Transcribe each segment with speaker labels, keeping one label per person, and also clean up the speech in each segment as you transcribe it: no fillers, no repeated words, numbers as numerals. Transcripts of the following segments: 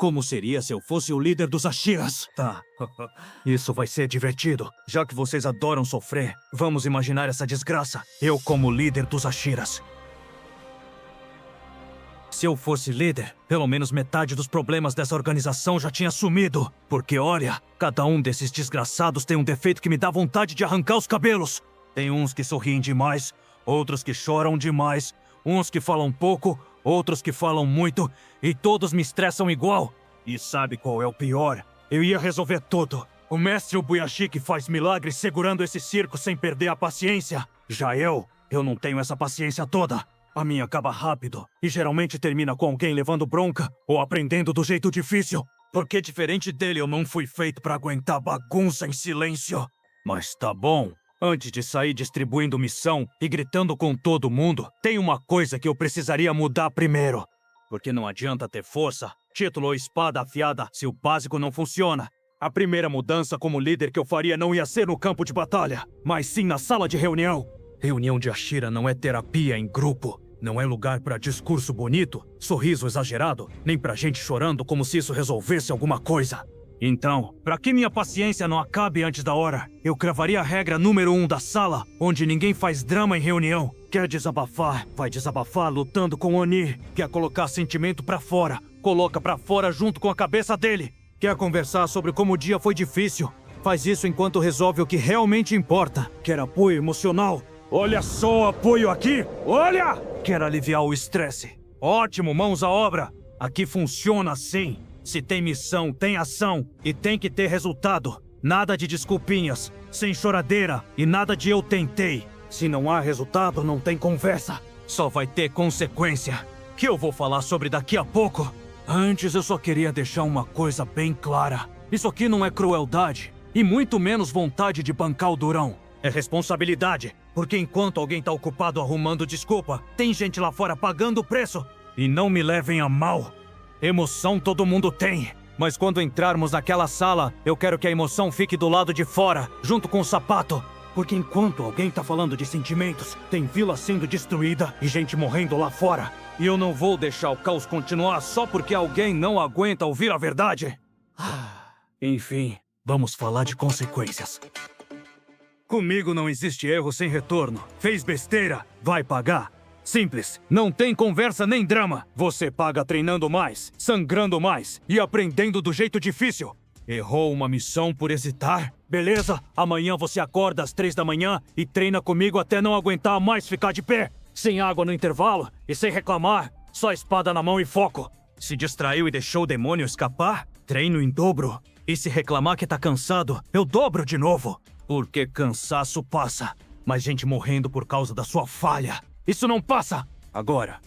Speaker 1: Como seria se eu fosse o líder dos Ashiras? Tá, isso vai ser divertido. Já que vocês adoram sofrer, vamos imaginar essa desgraça. Eu como líder dos Ashiras. Se eu fosse líder, pelo menos metade dos problemas dessa organização já tinha sumido. Porque olha, cada um desses desgraçados tem um defeito que me dá vontade de arrancar os cabelos. Tem uns que sorriem demais, outros que choram demais, uns que falam pouco, outros que falam muito, e todos me estressam igual. E sabe qual é o pior? Eu ia resolver tudo. O mestre Ubuyashi que faz milagres segurando esse circo sem perder a paciência. Já eu não tenho essa paciência toda. A minha acaba rápido, e geralmente termina com alguém levando bronca ou aprendendo do jeito difícil. Porque diferente dele eu não fui feito pra aguentar bagunça em silêncio. Mas tá bom. Antes de sair distribuindo missão e gritando com todo mundo, tem uma coisa que eu precisaria mudar primeiro. Porque não adianta ter força, título ou espada afiada se o básico não funciona. A primeira mudança como líder que eu faria não ia ser no campo de batalha, mas sim na sala de reunião. Reunião de Ashira não é terapia em grupo. Não é lugar pra discurso bonito, sorriso exagerado, nem pra gente chorando como se isso resolvesse alguma coisa. Então, para que minha paciência não acabe antes da hora, eu cravaria a regra número 1 da sala, onde ninguém faz drama em reunião. Quer desabafar, vai desabafar lutando com Oni. Quer colocar sentimento pra fora, coloca pra fora junto com a cabeça dele. Quer conversar sobre como o dia foi difícil, faz isso enquanto resolve o que realmente importa. Quer apoio emocional? Olha só o apoio aqui, olha! Quer aliviar o estresse? Ótimo, mãos à obra. Aqui funciona assim. Se tem missão, tem ação e tem que ter resultado. Nada de desculpinhas, sem choradeira e nada de eu tentei. Se não há resultado, não tem conversa. Só vai ter consequência, que eu vou falar sobre daqui a pouco. Antes eu só queria deixar uma coisa bem clara. Isso aqui não é crueldade e muito menos vontade de bancar o durão. É responsabilidade, porque enquanto alguém tá ocupado arrumando desculpa, tem gente lá fora pagando o preço. E não me levem a mal. Emoção todo mundo tem, mas quando entrarmos naquela sala, eu quero que a emoção fique do lado de fora, junto com o sapato. Porque enquanto alguém tá falando de sentimentos, tem vila sendo destruída e gente morrendo lá fora. E eu não vou deixar o caos continuar só porque alguém não aguenta ouvir a verdade. Enfim, vamos falar de consequências. Comigo não existe erro sem retorno. Fez besteira, vai pagar. Simples, não tem conversa nem drama. Você paga treinando mais, sangrando mais e aprendendo do jeito difícil. Errou uma missão por hesitar? Beleza, amanhã você acorda às 3 da manhã e treina comigo até não aguentar mais ficar de pé. Sem água no intervalo e sem reclamar, só espada na mão e foco. Se distraiu e deixou o demônio escapar? Treino em dobro. E se reclamar que tá cansado, eu dobro de novo. Porque cansaço passa, mas gente morrendo por causa da sua falha. Isso não passa! Agora,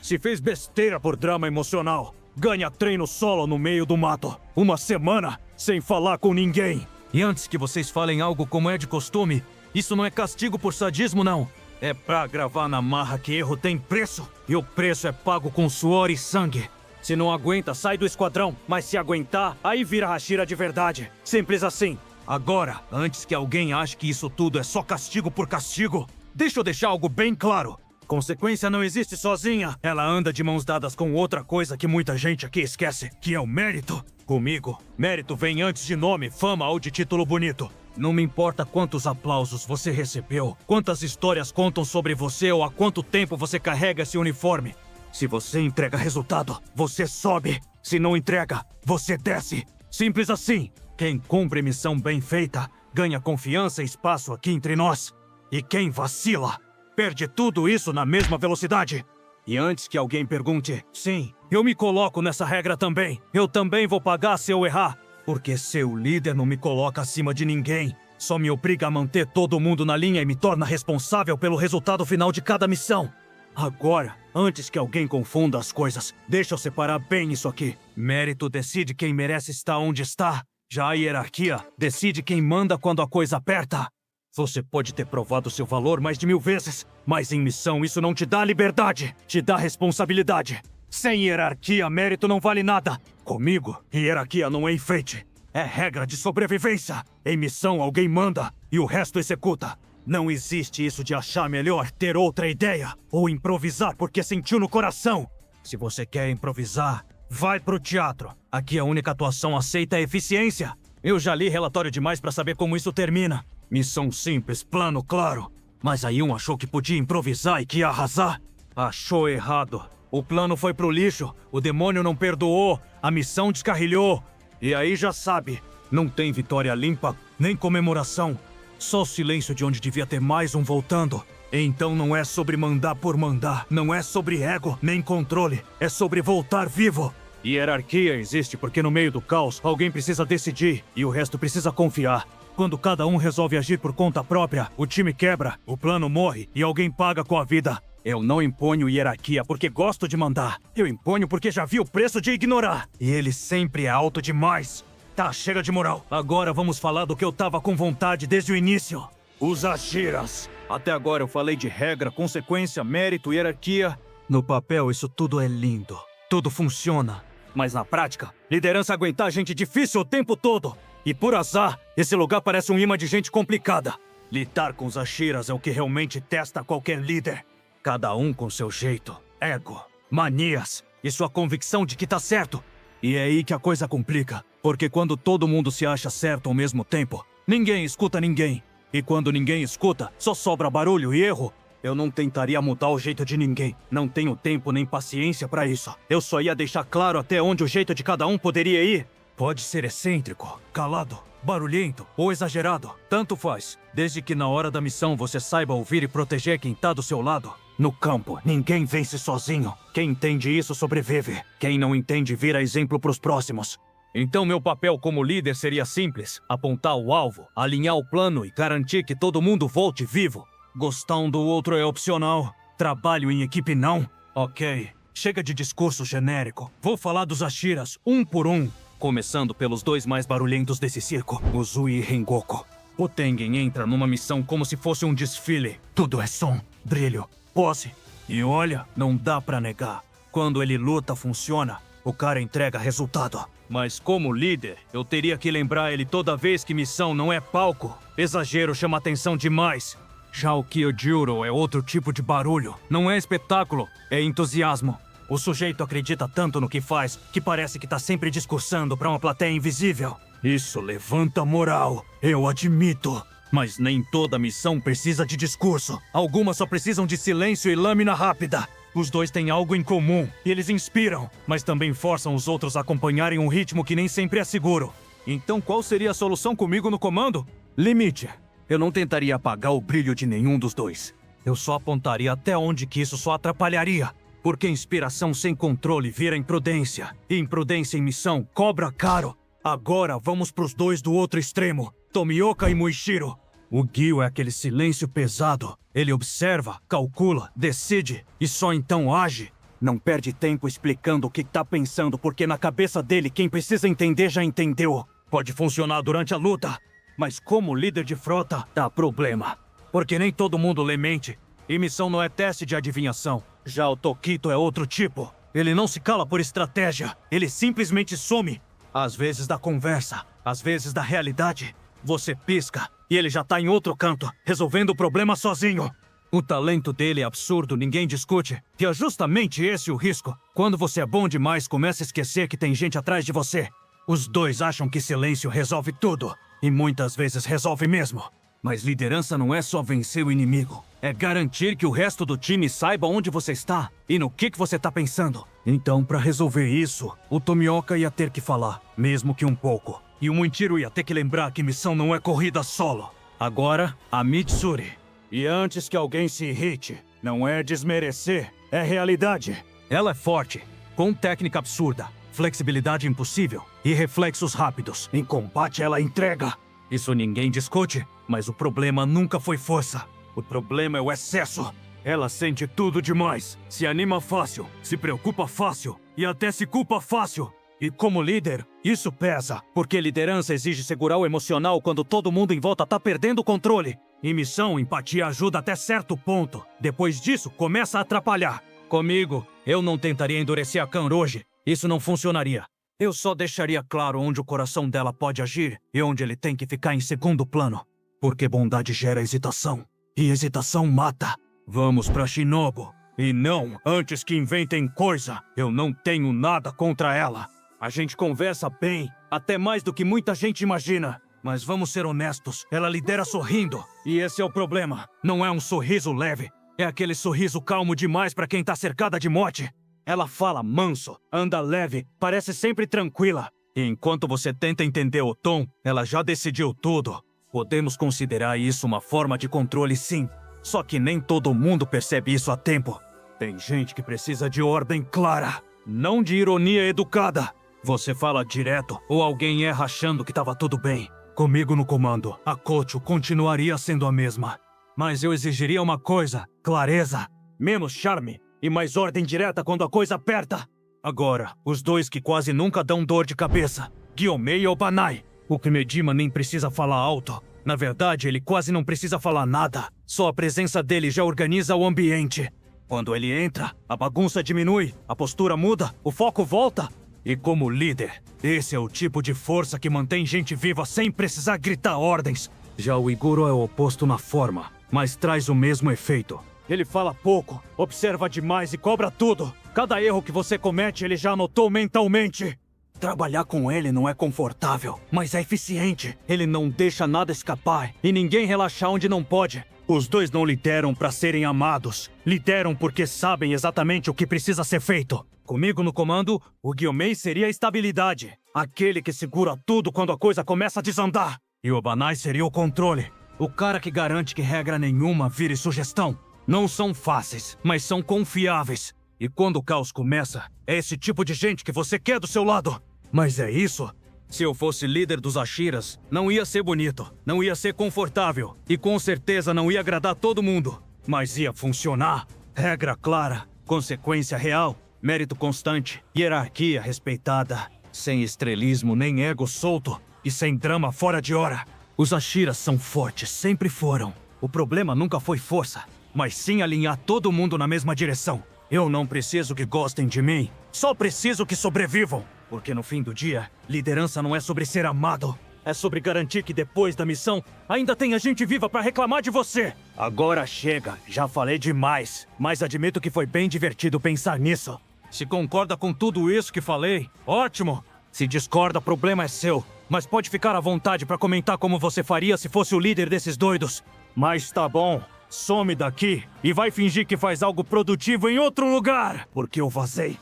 Speaker 1: se fez besteira por drama emocional, ganha treino solo no meio do mato. Uma semana, sem falar com ninguém. E antes que vocês falem algo como é de costume, isso não é castigo por sadismo, não. É pra gravar na marra que erro tem preço. E o preço é pago com suor e sangue. Se não aguenta, sai do esquadrão. Mas se aguentar, aí vira Hashira de verdade. Simples assim. Agora, antes que alguém ache que isso tudo é só castigo por castigo, deixa eu deixar algo bem claro. Consequência não existe sozinha. Ela anda de mãos dadas com outra coisa que muita gente aqui esquece, que é o mérito. Comigo, mérito vem antes de nome, fama ou de título bonito. Não me importa quantos aplausos você recebeu, quantas histórias contam sobre você ou há quanto tempo você carrega esse uniforme. Se você entrega resultado, você sobe. Se não entrega, você desce. Simples assim. Quem cumpre missão bem feita, ganha confiança e espaço aqui entre nós. E quem vacila, perde tudo isso na mesma velocidade. E antes que alguém pergunte, sim, eu me coloco nessa regra também. Eu também vou pagar se eu errar. Porque seu líder não me coloca acima de ninguém. Só me obriga a manter todo mundo na linha e me torna responsável pelo resultado final de cada missão. Agora, antes que alguém confunda as coisas, deixa eu separar bem isso aqui. Mérito decide quem merece estar onde está. Já a hierarquia decide quem manda quando a coisa aperta. Você pode ter provado seu valor mais de 1000 vezes, mas em missão isso não te dá liberdade, te dá responsabilidade. Sem hierarquia, mérito não vale nada. Comigo, hierarquia não é enfeite. É regra de sobrevivência. Em missão, alguém manda e o resto executa. Não existe isso de achar melhor, ter outra ideia ou improvisar porque sentiu no coração. Se você quer improvisar, Vai pro teatro. Aqui a única atuação aceita é eficiência. Eu já li relatório demais pra saber como isso termina. Missão simples, plano claro. Mas aí um achou que podia improvisar e que ia arrasar. Achou errado. O plano foi pro lixo, o demônio não perdoou, a missão descarrilhou. E aí já sabe, não tem vitória limpa, nem comemoração. Só silêncio de onde devia ter mais um voltando. Então não é sobre mandar por mandar, não é sobre ego, nem controle. É sobre voltar vivo. Hierarquia existe porque no meio do caos, alguém precisa decidir e o resto precisa confiar. Quando cada um resolve agir por conta própria, o time quebra, o plano morre e alguém paga com a vida. Eu não imponho hierarquia porque gosto de mandar. Eu imponho porque já vi o preço de ignorar. E ele sempre é alto demais. Tá, chega de moral. Agora vamos falar do que eu tava com vontade desde o início. Os Ashiras. Até agora eu falei de regra, consequência, mérito, hierarquia. No papel isso tudo é lindo. Tudo funciona. Mas na prática, liderança aguentar gente difícil o tempo todo. E por azar, esse lugar parece um imã de gente complicada. Lidar com os Ashiras é o que realmente testa qualquer líder. Cada um com seu jeito, ego, manias e sua convicção de que tá certo. E é aí que a coisa complica. Porque quando todo mundo se acha certo ao mesmo tempo, ninguém escuta ninguém. E quando ninguém escuta, só sobra barulho e erro. Eu não tentaria mudar o jeito de ninguém. Não tenho tempo nem paciência pra isso. Eu só ia deixar claro até onde o jeito de cada um poderia ir. Pode ser excêntrico, calado, barulhento ou exagerado. Tanto faz. Desde que na hora da missão você saiba ouvir e proteger quem tá do seu lado. No campo, ninguém vence sozinho. Quem entende isso sobrevive. Quem não entende vira exemplo pros próximos. Então meu papel como líder seria simples. Apontar o alvo, alinhar o plano e garantir que todo mundo volte vivo. Gostar um do outro é opcional. Trabalho em equipe não. Ok, chega de discurso genérico. Vou falar dos Ashiras, um por um. Começando pelos dois mais barulhentos desse circo, Uzui e Rengoku. O Tengen entra numa missão como se fosse um desfile. Tudo é som, brilho, pose. E olha, não dá pra negar. Quando ele luta, funciona. O cara entrega resultado. Mas como líder, eu teria que lembrar ele toda vez que missão não é palco. Exagero chama atenção demais. Já o Kyojuro é outro tipo de barulho. Não é espetáculo, é entusiasmo. O sujeito acredita tanto no que faz que parece que tá sempre discursando pra uma plateia invisível. Isso levanta moral, eu admito. Mas nem toda missão precisa de discurso. Algumas só precisam de silêncio e lâmina rápida. Os dois têm algo em comum, e eles inspiram, mas também forçam os outros a acompanharem um ritmo que nem sempre é seguro. Então qual seria a solução comigo no comando? Limite. Eu não tentaria apagar o brilho de nenhum dos dois. Eu só apontaria até onde que isso só atrapalharia. Porque inspiração sem controle vira imprudência. E imprudência em missão cobra caro. Agora vamos pros dois do outro extremo. Tomioka e Muishiro. O Gyu é aquele silêncio pesado. Ele observa, calcula, decide e só então age. Não perde tempo explicando o que tá pensando, porque na cabeça dele quem precisa entender já entendeu. Pode funcionar durante a luta, mas como líder de frota, dá problema. Porque nem todo mundo lê mente. E missão não é teste de adivinhação. Já o Tokito é outro tipo. Ele não se cala por estratégia. Ele simplesmente some. Às vezes da conversa, às vezes da realidade. Você pisca e ele já tá em outro canto, resolvendo o problema sozinho. O talento dele é absurdo, ninguém discute. E é justamente esse o risco. Quando você é bom demais, começa a esquecer que tem gente atrás de você. Os dois acham que silêncio resolve tudo. E muitas vezes resolve mesmo. Mas liderança não é só vencer o inimigo. É garantir que o resto do time saiba onde você está e no que você tá pensando. Então, pra resolver isso, o Tomioka ia ter que falar, mesmo que um pouco. E o Muichiro ia ter que lembrar que missão não é corrida solo. Agora, a Mitsuri. E antes que alguém se irrite, não é desmerecer, é realidade. Ela é forte, com técnica absurda, flexibilidade impossível e reflexos rápidos. Em combate ela entrega. Isso ninguém discute, mas o problema nunca foi força. O problema é o excesso. Ela sente tudo demais, se anima fácil, se preocupa fácil e até se culpa fácil. E como líder, isso pesa, porque liderança exige segurar o emocional quando todo mundo em volta tá perdendo o controle. Em missão, empatia ajuda até certo ponto. Depois disso, começa a atrapalhar. Comigo, eu não tentaria endurecer a Kanroji. Isso não funcionaria. Eu só deixaria claro onde o coração dela pode agir e onde ele tem que ficar em segundo plano. Porque bondade gera hesitação. E hesitação mata. Vamos pra Shinobu. E não antes que inventem coisa. Eu não tenho nada contra ela. A gente conversa bem, até mais do que muita gente imagina. Mas vamos ser honestos, ela lidera sorrindo. E esse é o problema. Não é um sorriso leve. É aquele sorriso calmo demais pra quem tá cercada de morte. Ela fala manso, anda leve, parece sempre tranquila. E enquanto você tenta entender o tom, ela já decidiu tudo. Podemos considerar isso uma forma de controle, sim. Só que nem todo mundo percebe isso a tempo. Tem gente que precisa de ordem clara, não de ironia educada. Você fala direto ou alguém erra achando que tava tudo bem. Comigo no comando, a Kocho continuaria sendo a mesma. Mas eu exigiria uma coisa, clareza, menos charme e mais ordem direta quando a coisa aperta. Agora, os dois que quase nunca dão dor de cabeça, Gyomei e Obanai. O Kimedima nem precisa falar alto. Na verdade, ele quase não precisa falar nada. Só a presença dele já organiza o ambiente. Quando ele entra, a bagunça diminui, a postura muda, o foco volta. E como líder, esse é o tipo de força que mantém gente viva sem precisar gritar ordens. Já o Iguro é o oposto na forma, mas traz o mesmo efeito. Ele fala pouco, observa demais e cobra tudo. Cada erro que você comete, ele já anotou mentalmente. Trabalhar com ele não é confortável, mas é eficiente. Ele não deixa nada escapar e ninguém relaxar onde não pode. Os dois não lideram para serem amados. Lideram porque sabem exatamente o que precisa ser feito. Comigo no comando, o Gyomei seria a estabilidade. Aquele que segura tudo quando a coisa começa a desandar. E o Obanai seria o controle. O cara que garante que regra nenhuma vire sugestão. Não são fáceis, mas são confiáveis. E quando o caos começa, é esse tipo de gente que você quer do seu lado. Mas é isso? Se eu fosse líder dos Hashiras, não ia ser bonito, não ia ser confortável e com certeza não ia agradar todo mundo. Mas ia funcionar. Regra clara, consequência real, mérito constante, hierarquia respeitada, sem estrelismo nem ego solto e sem drama fora de hora. Os Hashiras são fortes, sempre foram. O problema nunca foi força, mas sim alinhar todo mundo na mesma direção. Eu não preciso que gostem de mim, só preciso que sobrevivam. Porque no fim do dia, liderança não é sobre ser amado. É sobre garantir que depois da missão, ainda tenha gente viva pra reclamar de você. Agora chega, já falei demais. Mas admito que foi bem divertido pensar nisso. Se concorda com tudo isso que falei, ótimo. Se discorda, problema é seu. Mas pode ficar à vontade pra comentar como você faria se fosse o líder desses doidos. Mas tá bom, some daqui e vai fingir que faz algo produtivo em outro lugar. Porque eu vazei.